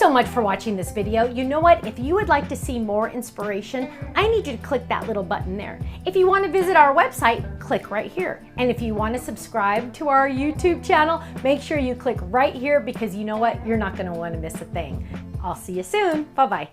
so much for watching this video. You know what? If you would like to see more inspiration, I need you to click that little button there. If you want to visit our website, click right here. And if you want to subscribe to our YouTube channel, make sure you click right here because you know what? You're not going to want to miss a thing. I'll see you soon. Bye-bye.